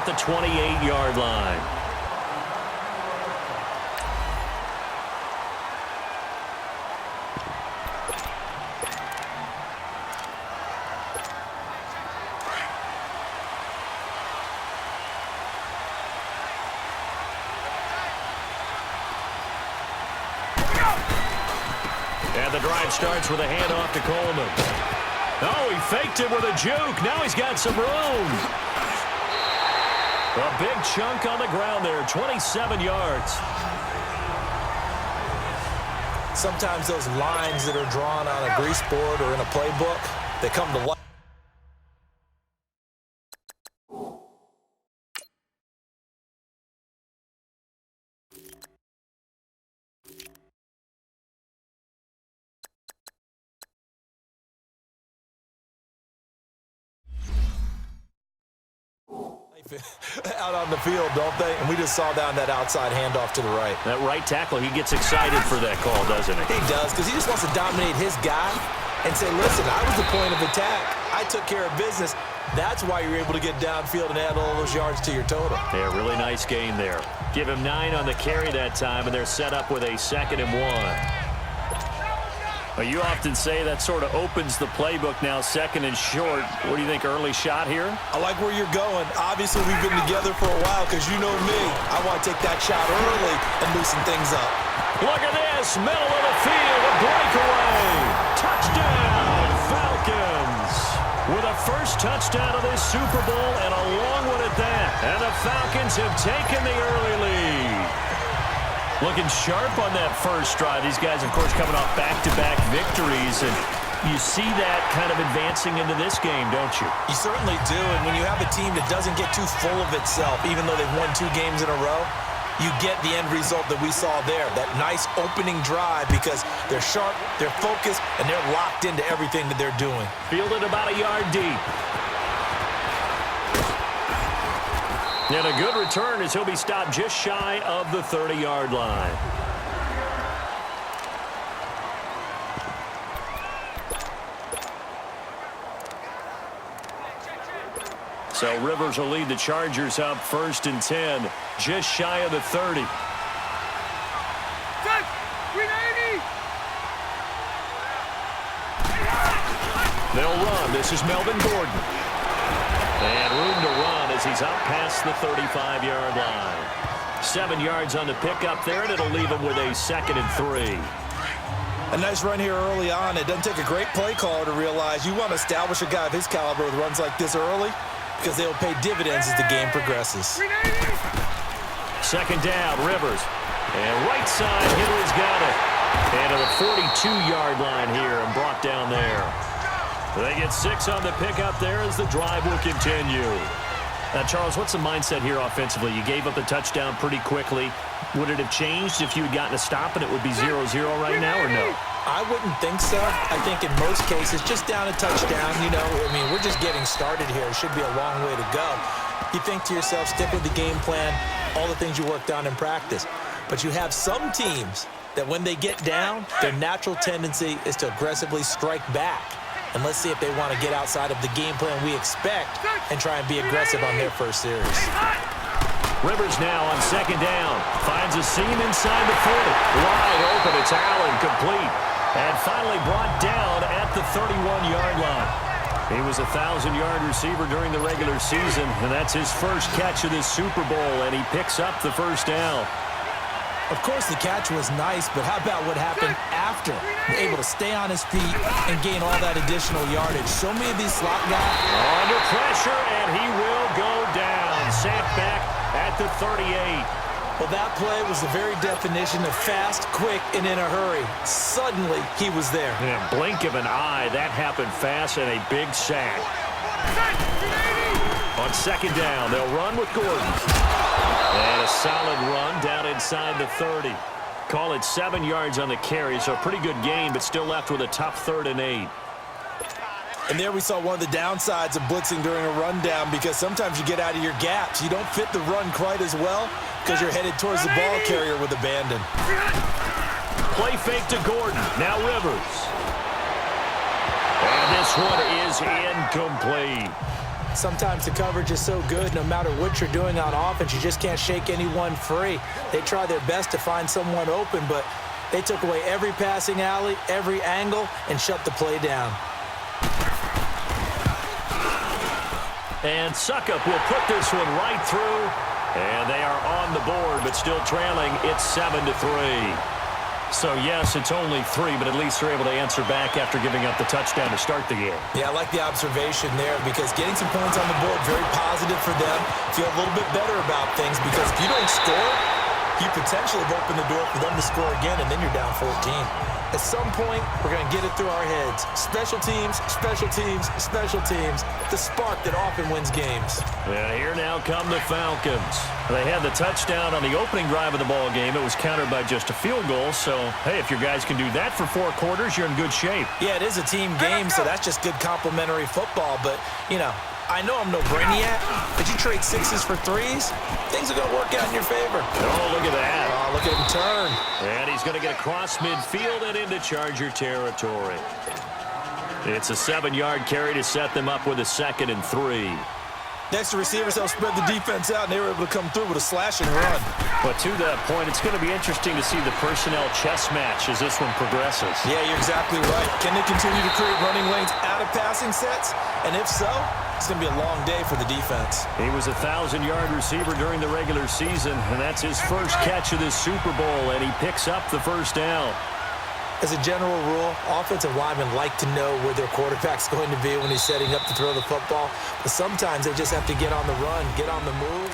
at the 28-yard line. And the drive starts with a handoff to Coleman. Oh, he faked it with a juke. Now he's got some room. A big chunk on the ground there, 27 yards. Sometimes those lines that are drawn on a grease board or in a playbook, they come to life. Out on the field, don't they? And we just saw down that outside handoff to the right. That right tackle, he gets excited for that call, doesn't he? He does, because he just wants to dominate his guy and say, listen, I was the point of attack. I took care of business. That's why you're able to get downfield and add all those yards to your total. Yeah, really nice game there. Give him 9 on the carry that time, and they're set up with a 2nd and 1. Well, you often say that sort of opens the playbook now, 2nd and short. What do you think, early shot here? I like where you're going. Obviously, we've been together for a while because you know me. I want to take that shot early and loosen things up. Look at this, middle of the field, a breakaway. Touchdown, Falcons. With a first touchdown of this Super Bowl and a long one at that. And the Falcons have taken the early lead. Looking sharp on that first drive. These guys, of course, coming off back-to-back victories, and you see that kind of advancing into this game, don't you? You certainly do, and when you have a team that doesn't get too full of itself, even though they've won 2 games in a row, you get the end result that we saw there, that nice opening drive, because they're sharp, they're focused, and they're locked into everything that they're doing. Fielded about a yard deep. And a good return as he'll be stopped just shy of the 30-yard line. So Rivers will lead the Chargers up 1st and 10, just shy of the 30. They'll run. This is Melvin Gordon. And room to run as he's up past the 35-yard line. 7 yards on the pickup there, and it'll leave him with a 2nd and 3. A nice run here early on. It doesn't take a great play caller to realize you want to establish a guy of his caliber with runs like this early because they'll pay dividends as the game progresses. 2nd down, Rivers. And right side, Henry's got it. And to the 42-yard line here and brought down there. They get 6 on the pickup there as the drive will continue. Now, Charles, what's the mindset here offensively? You gave up the touchdown pretty quickly. Would it have changed if you had gotten a stop and it would be 0-0 right now, or no? I wouldn't think so. I think in most cases, just down a touchdown, we're just getting started here. It should be a long way to go. You think to yourself, stick with the game plan, all the things you worked on in practice. But you have some teams that when they get down, their natural tendency is to aggressively strike back. And let's see if they want to get outside of the game plan we expect and try and be aggressive on their first series. Rivers now on 2nd down. Finds a seam inside the 40. Wide open. It's Allen, complete. And finally brought down at the 31-yard line. He was a 1,000-yard receiver during the regular season, and that's his first catch of this Super Bowl, and he picks up the first down. Of course, the catch was nice, but how about what happened after? Able to stay on his feet and gain all that additional yardage. So many of these slot guys. Under pressure, and he will go down. Sacked back at the 38. Well, that play was the very definition of fast, quick, and in a hurry. Suddenly, he was there. In a blink of an eye, that happened fast and a big sack. On 2nd down, they'll run with Gordon. And a solid run down inside the 30. Call it 7 yards on the carry, so a pretty good gain, but still left with a tough 3rd and 8. And there we saw one of the downsides of blitzing during a rundown, because sometimes you get out of your gaps. You don't fit the run quite as well because you're headed towards the ball carrier with abandon. Play fake to Gordon. Now Rivers. And this one is incomplete. Sometimes the coverage is so good, no matter what you're doing on offense, you just can't shake anyone free. They try their best to find someone open, but they took away every passing alley, every angle, and shut the play down. And Suckup will put this one right through. And they are on the board, but still trailing. It's 7-3. So, yes, it's only 3, but at least they're able to answer back after giving up the touchdown to start the game. Yeah, I like the observation there because getting some points on the board, very positive for them. Feel a little bit better about things because if you don't score, you potentially have opened the door for them to score again, and then you're down 14. At some point, we're going to get it through our heads. Special teams, special teams, special teams. The spark that often wins games. And here now come the Falcons. They had the touchdown on the opening drive of the ball game. It was countered by just a field goal. So, hey, if your guys can do that for 4 quarters, you're in good shape. Yeah, it is a team game, so that's just good complimentary football. But, you know, I know I'm no brainiac, but you trade 6s for 3s, things are going to work out in your favor. Oh, look at that. Oh, look at him turn. And he's going to get across midfield and into Charger territory. It's a 7-yard carry to set them up with a 2nd and 3. Next, the receivers help spread the defense out, and they were able to come through with a slash and run. But to that point, it's going to be interesting to see the personnel chess match as this one progresses. Yeah, you're exactly right. Can they continue to create running lanes out of passing sets? And if so, it's going to be a long day for the defense. He was a 1,000-yard receiver during the regular season, and that's his first catch of this Super Bowl, and he picks up the first down. As a general rule, offensive linemen like to know where their quarterback's going to be when he's setting up to throw the football. But sometimes they just have to get on the run, get on the move.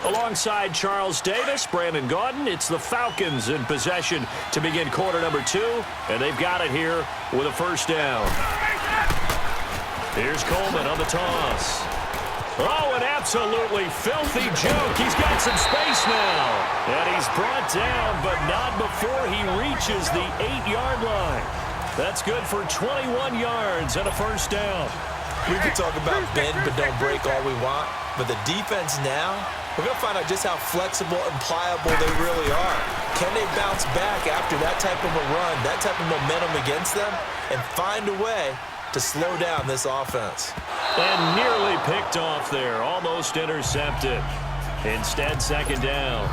Alongside Charles Davis, Brandon Gaudin, it's the Falcons in possession to begin quarter number 2, and they've got it here with a first down. Here's Coleman on the toss. Oh, an absolutely filthy joke. He's got some space now. And he's brought down, but not before he reaches the 8-yard line. That's good for 21 yards and a first down. We could talk about bend but don't break all we want, but the defense now, we're going to find out just how flexible and pliable they really are. Can they bounce back after that type of a run, that type of momentum against them, and find a way to slow down this offense? And nearly picked off there, almost intercepted. Instead, 2nd down.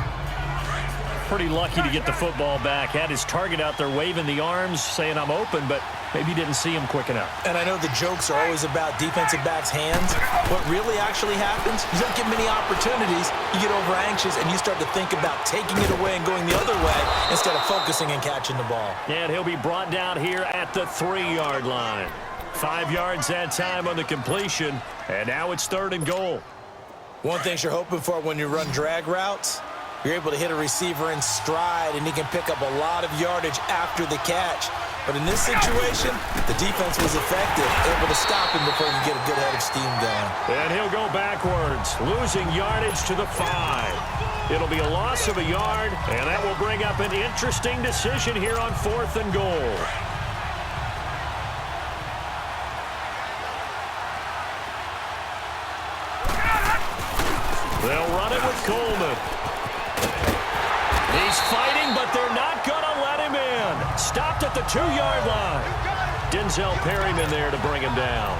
Pretty lucky to get the football back. Had his target out there waving the arms, saying I'm open, but maybe didn't see him quick enough. And I know the jokes are always about defensive backs' hands. What really actually happens, you don't get many opportunities. You get over anxious, and you start to think about taking it away and going the other way instead of focusing and catching the ball. And he'll be brought down here at the 3-yard line. 5 yards that time on the completion, and now it's 3rd and goal. One thing you're hoping for when you run drag routes, you're able to hit a receiver in stride, and he can pick up a lot of yardage after the catch. But in this situation, the defense was effective, able to stop him before he could get a good head of steam going. And he'll go backwards, losing yardage to the 5. It'll be a loss of a yard, and that will bring up an interesting decision here on 4th and goal. They'll run it with Coleman. He's fighting, but they're not going to let him in. Stopped at the 2-yard line. Denzel Perryman there to bring him down.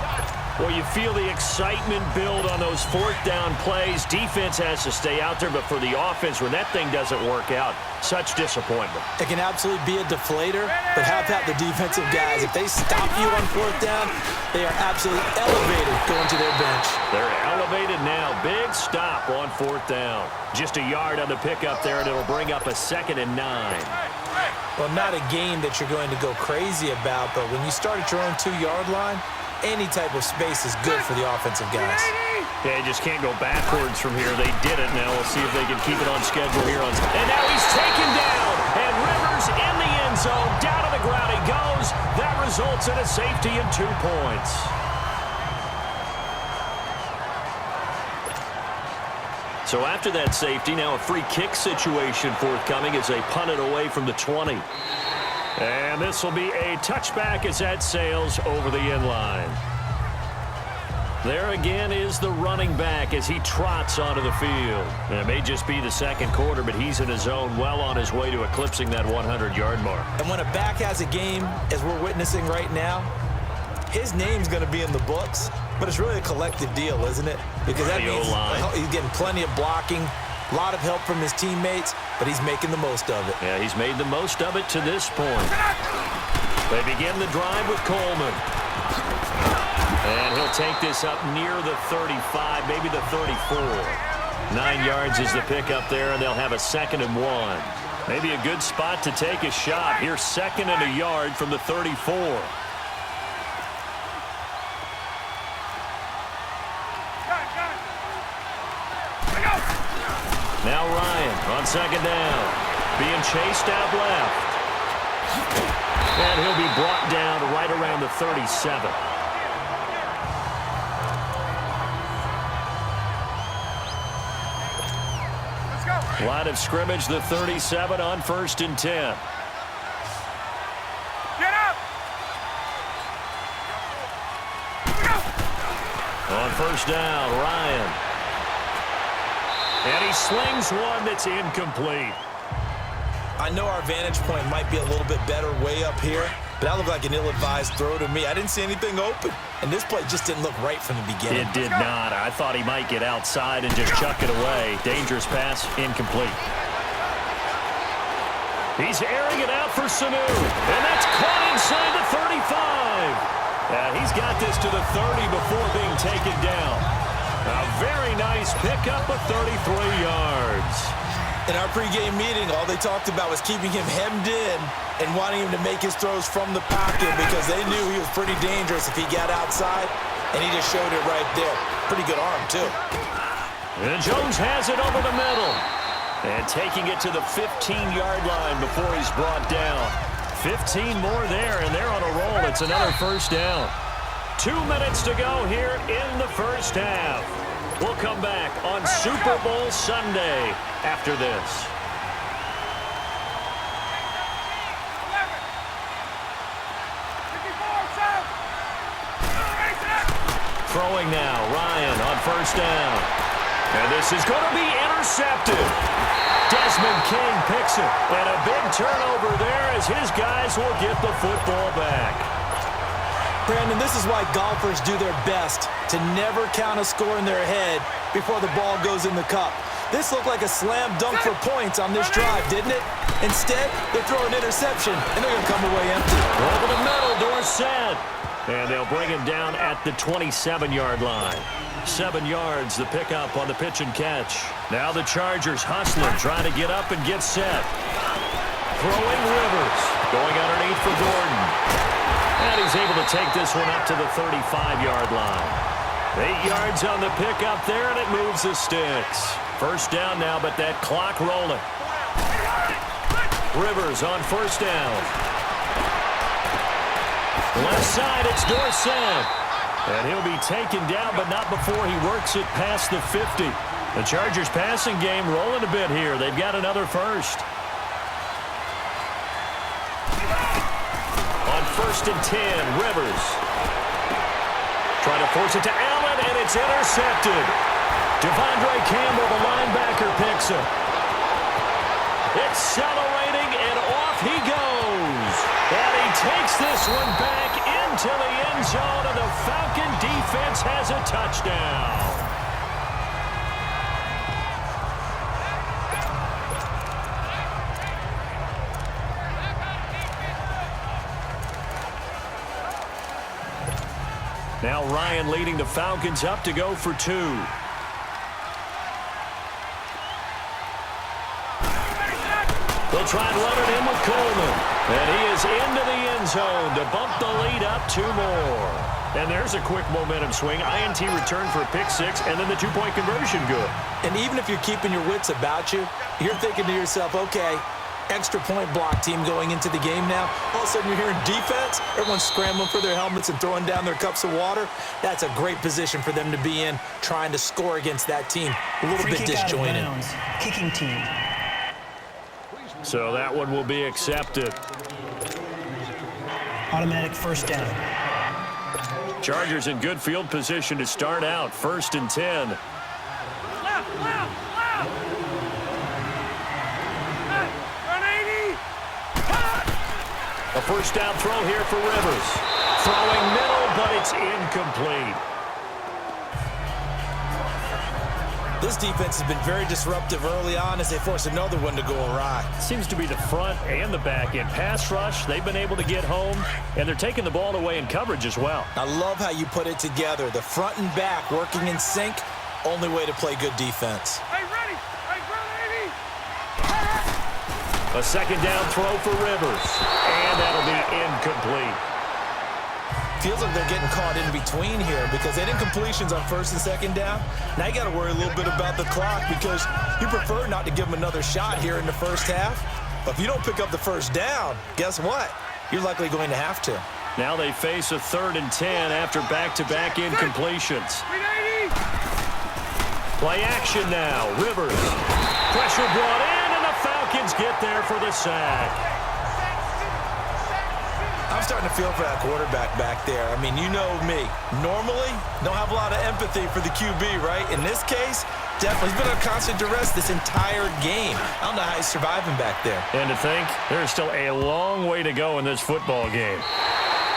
Well, you feel the excitement build on those 4th down plays. Defense has to stay out there, but for the offense, when that thing doesn't work out, such disappointment. It can absolutely be a deflator, but how about the defensive guys? If they stop you on 4th down, they are absolutely elevated going to their bench. They're elevated now. Big stop on 4th down. Just a yard on the pickup there, and it'll bring up a 2nd and 9. Well, not a game that you're going to go crazy about, but when you start at your own 2-yard line, any type of space is good for the offensive guys. Yeah, you just can't go backwards from here. They did it. Now we'll see if they can keep it on schedule here. And now he's taken down. And Rivers in the end zone. Down to the ground he goes. That results in a safety and 2 points. So after that safety, now a free kick situation forthcoming as they punt it away from the 20. And this will be a touchback as that sails over the end line. There again is the running back as he trots onto the field. And it may just be the 2nd quarter, but he's in his zone, well on his way to eclipsing that 100-yard mark. And when a back has a game, as we're witnessing right now, his name's going to be in the books, But it's really a collective deal, isn't it? Because that means he's getting plenty of blocking, a lot of help from his teammates, but he's making the most of it. Yeah, he's made the most of it to this point. They begin the drive with Coleman. And he'll take this up near the 35, maybe the 34. 9 yards is the pickup there, and they'll have a 2nd and 1. Maybe a good spot to take a shot. Here's 2nd and a yard from the 34. Now Ryan on 2nd down. Being chased out left. And he'll be brought down right around the 37. Line of scrimmage, the 37 on 1st and 10. Get up! On 1st down, Ryan. And he slings one that's incomplete. I know our vantage point might be a little bit better way up here, but that looked like an ill-advised throw to me. I didn't see anything open, and this play just didn't look right from the beginning. It did not. I thought he might get outside and just chuck it away. Dangerous pass, incomplete. He's airing it out for Sanu, and that's caught inside the 35. Yeah, he's got this to the 30 before being taken down. A very nice pickup of 33 yards. In our pregame meeting, all they talked about was keeping him hemmed in and wanting him to make his throws from the pocket because they knew he was pretty dangerous if he got outside, and he just showed it right there. Pretty good arm, too. And Jones has it over the middle. And taking it to the 15-yard line before he's brought down. 15 more there, and they're on a roll. It's another 1st down. 2 minutes to go here in the 1st half. We'll come back on Super Bowl Sunday after this. Throwing now, Ryan on 1st down. And this is going to be intercepted. Desmond King picks it. And a big turnover there as his guys will get the football back. Brandon, this is why golfers do their best to never count a score in their head before the ball goes in the cup. This looked like a slam dunk for points on this drive, didn't it? Instead, they throw an interception, and they're going to come away empty. Over the middle, Dorsett. And they'll bring him down at the 27-yard line. 7 yards, the pickup on the pitch and catch. Now the Chargers hustling, trying to get up and get set. Throwing Rivers. Going underneath for Gordon. And he's able to take this one up to the 35-yard line. 8 yards on the pickup there, and it moves the sticks. 1st down now, but that clock rolling. Rivers on 1st down. Left side, it's Dorsett. And he'll be taken down, but not before he works it past the 50. The Chargers passing game rolling a bit here. They've got another 1st. On 1st and 10, Rivers. Trying to force it to Allen, and it's intercepted. Devondre Campbell, the linebacker, picks it. Accelerating, and off he goes. And he takes this one back into the end zone, and the Falcon defense has a touchdown. Now Ryan leading the Falcons up to go for 2. They'll try and run it in with Coleman. And he is into the end zone to bump the lead up 2 more. And there's a quick momentum swing. INT return for a pick 6, and then the 2-point conversion good. And even if you're keeping your wits about you, you're thinking to yourself, okay, extra point block team going into the game now. All of a sudden you're hearing defense. Everyone's scrambling for their helmets and throwing down their cups of water. That's a great position for them to be in, trying to score against that team. A little bit disjointed. Kicking team. So that one will be accepted. Automatic 1st down. Chargers in good field position to start out. 1st and 10. A 1st down throw here for Rivers. Throwing middle, but it's incomplete. This defense has been very disruptive early on as they force another one to go awry. Seems to be the front and the back end. Pass rush, they've been able to get home, and they're taking the ball away in coverage as well. I love how you put it together. The front and back working in sync, only way to play good defense. Hey, ready! Hey, ready! A second down throw for Rivers, and that'll be incomplete. Feels like they're getting caught in between here because they didn't completions on first and second down. Now you got to worry a little bit about the clock because you prefer not to give them another shot here in the first half. But if you don't pick up the first down, guess what? You're likely going to have to. Now they face a 3rd and 10 after back-to-back incompletions. Play action now. Rivers. Pressure brought in, and the Falcons get there for the sack. I'm starting to feel for that quarterback back there. I mean, you know me. Normally, don't have a lot of empathy for the QB, right? In this case, definitely. He's been on constant duress this entire game. I don't know how he's surviving back there. And to think, there's still a long way to go in this football game.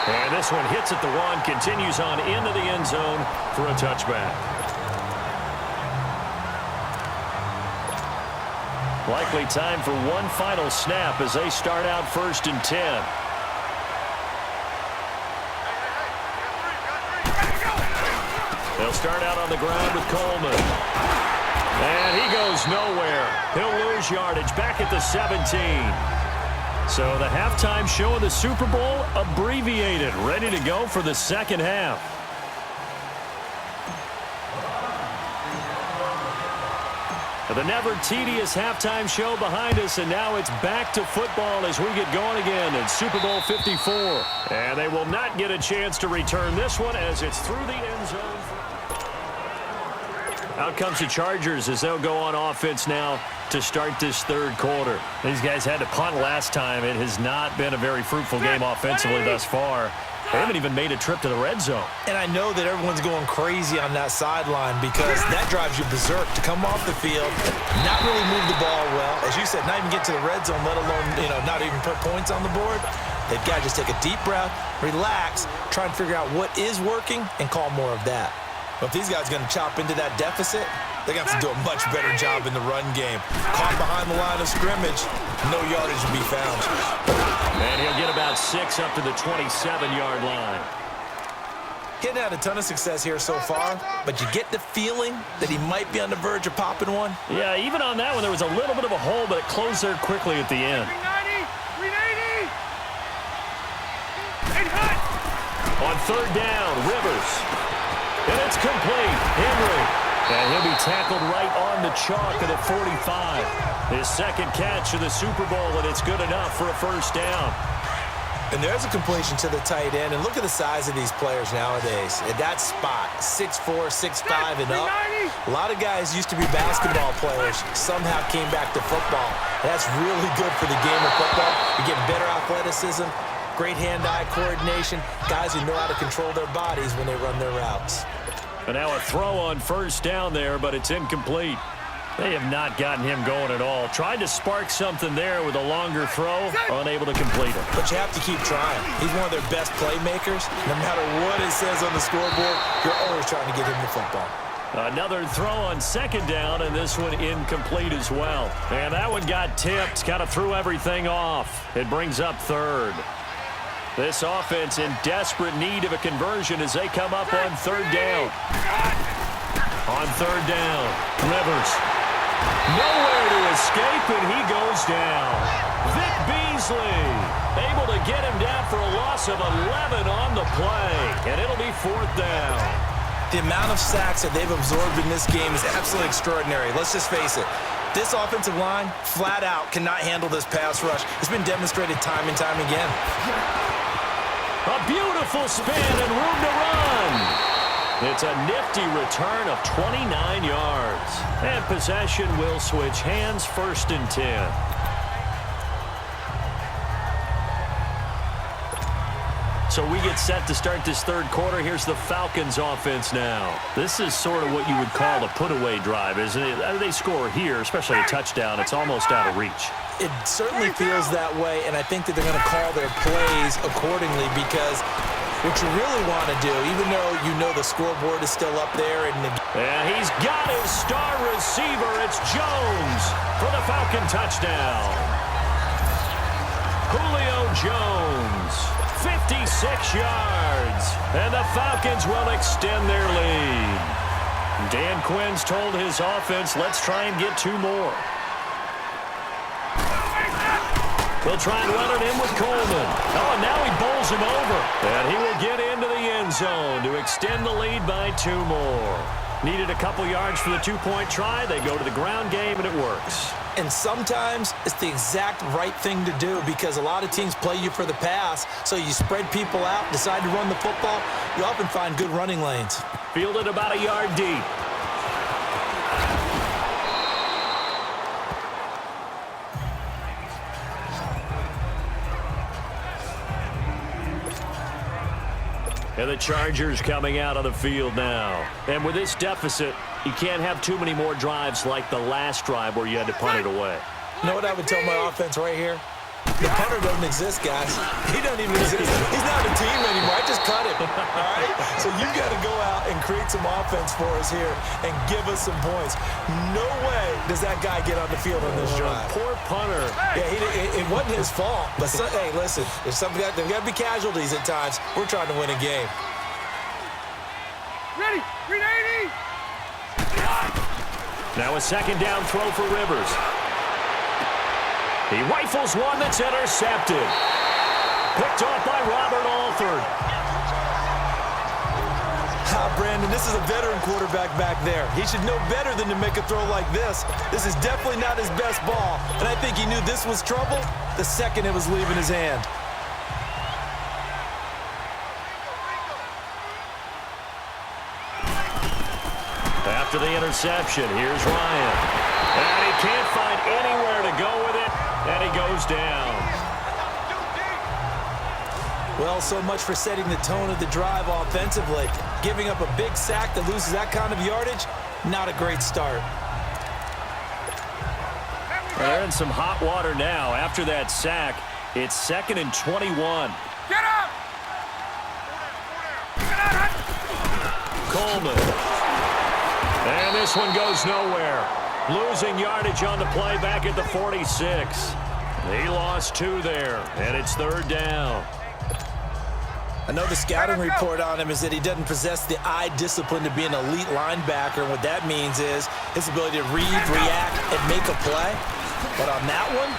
And this one hits at the 1, continues on into the end zone for a touchback. Likely time for one final snap as they start out 1st and 10. They'll start out on the ground with Coleman. And he goes nowhere. He'll lose yardage back at the 17. So the halftime show of the Super Bowl abbreviated, ready to go for the second half. The never tedious halftime show behind us, and now it's back to football as we get going again in Super Bowl 54. And they will not get a chance to return this one as it's through the end zone. Out comes the Chargers as they'll go on offense now to start this 3rd quarter. These guys had to punt last time. It has not been a very fruitful game offensively thus far. They haven't even made a trip to the red zone. And I know that everyone's going crazy on that sideline because that drives you berserk to come off the field, not really move the ball well. As you said, not even get to the red zone, let alone, not even put points on the board. They've got to just take a deep breath, relax, try and figure out what is working and call more of that. But if these guys are going to chop into that deficit, they're going to have to do a much better job in the run game. Caught behind the line of scrimmage, no yardage to be found. And he'll get about 6 up to the 27-yard line. Getting had a ton of success here so far, but you get the feeling that he might be on the verge of popping one. Yeah, even on that one, there was a little bit of a hole, but it closed there quickly at the end. 390! On 3rd down, Rivers. And it's complete. Henry. And he'll be tackled right on the chalk at the 45. His second catch of the Super Bowl, and it's good enough for a 1st down. And there's a completion to the tight end. And look at the size of these players nowadays. At that spot, 6'4", 6'5", and up. A lot of guys used to be basketball players. Somehow came back to football. And that's really good for the game of football. You get better athleticism, great hand-eye coordination, guys who know how to control their bodies when they run their routes. And now a throw on 1st down there, but it's incomplete. They have not gotten him going at all. Tried to spark something there with a longer throw, unable to complete it. But you have to keep trying. He's one of their best playmakers. No matter what it says on the scoreboard, you're always trying to get him the football. Another throw on 2nd down, and this one incomplete as well. And that one got tipped, kind of threw everything off. It brings up 3rd. This offense in desperate need of a conversion as they come up on 3rd down. On 3rd down, Rivers. Nowhere to escape, and he goes down. Vic Beasley able to get him down for a loss of 11 on the play, and it'll be 4th down. The amount of sacks that they've absorbed in this game is absolutely extraordinary. Let's just face it. This offensive line, flat out, cannot handle this pass rush. It's been demonstrated time and time again. A beautiful spin and room to run. It's a nifty return of 29 yards. And possession will switch hands, 1st and 10. So we get set to start this 3rd quarter. Here's the Falcons offense now. This is sort of what you would call a put-away drive, isn't it? They score here, especially a touchdown. It's almost out of reach. It certainly feels that way, and I think that they're going to call their plays accordingly because what you really want to do, even though you know the scoreboard is still up there. And he's got his star receiver, it's Jones for the Falcon touchdown. Julio Jones, 56 yards, and the Falcons will extend their lead. Dan Quinn's told his offense, let's try and get 2 more. They'll try and run it in with Coleman. Oh, and now he bowls him over. And he will get into the end zone to extend the lead by 2 more. Needed a couple yards for the 2-point try. They go to the ground game, and it works. And sometimes it's the exact right thing to do because a lot of teams play you for the pass. So you spread people out, decide to run the football. You often find good running lanes. Fielded about a yard deep. And the Chargers coming out on the field now. And with this deficit, you can't have too many more drives like the last drive where you had to punt it away. You know what I would tell my offense right here? The punter doesn't exist, guys. He doesn't even exist. He's not a team anymore. I just cut him. All right? So you've got to go out and create some offense for us here and give us some points. No way does that guy get on the field on this drive. Poor punter. Yeah, it wasn't his fault. But, hey, listen, there's got to be casualties at times. We're trying to win a game. Ready, 380. Now a second down throw for Rivers. He rifles one that's intercepted. Picked off by Robert Alford. Brandon, this is a veteran quarterback back there. He should know better than to make a throw like this. This is definitely not his best ball, and I think he knew this was trouble the second it was leaving his hand. After the interception, here's Ryan. And he can't find anywhere to go with it, and he goes down. Well, so much for setting the tone of the drive offensively. Giving up a big sack that loses that kind of yardage, not a great start. They're in some hot water now. After that sack, it's 2nd and 21. Get up! Coleman. And this one goes nowhere. Losing yardage on the play back at the 46. He lost 2 there, and it's 3rd down. I know the scouting report on him is that he doesn't possess the eye discipline to be an elite linebacker. And what that means is his ability to read, react, and make a play. But on that one,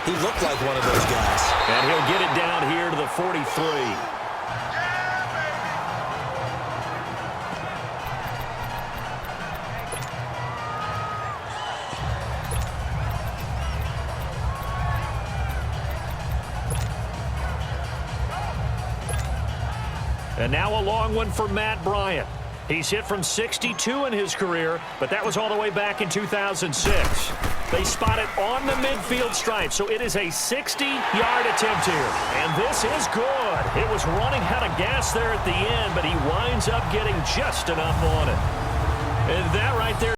he looked like one of those guys. And he'll get it down here to the 43. And now a long one for Matt Bryant. He's hit from 62 in his career, but that was all the way back in 2006. They spot it on the midfield stripe, so it is a 60-yard attempt here. And this is good. It was running out of gas there at the end, but he winds up getting just enough on it. And that right there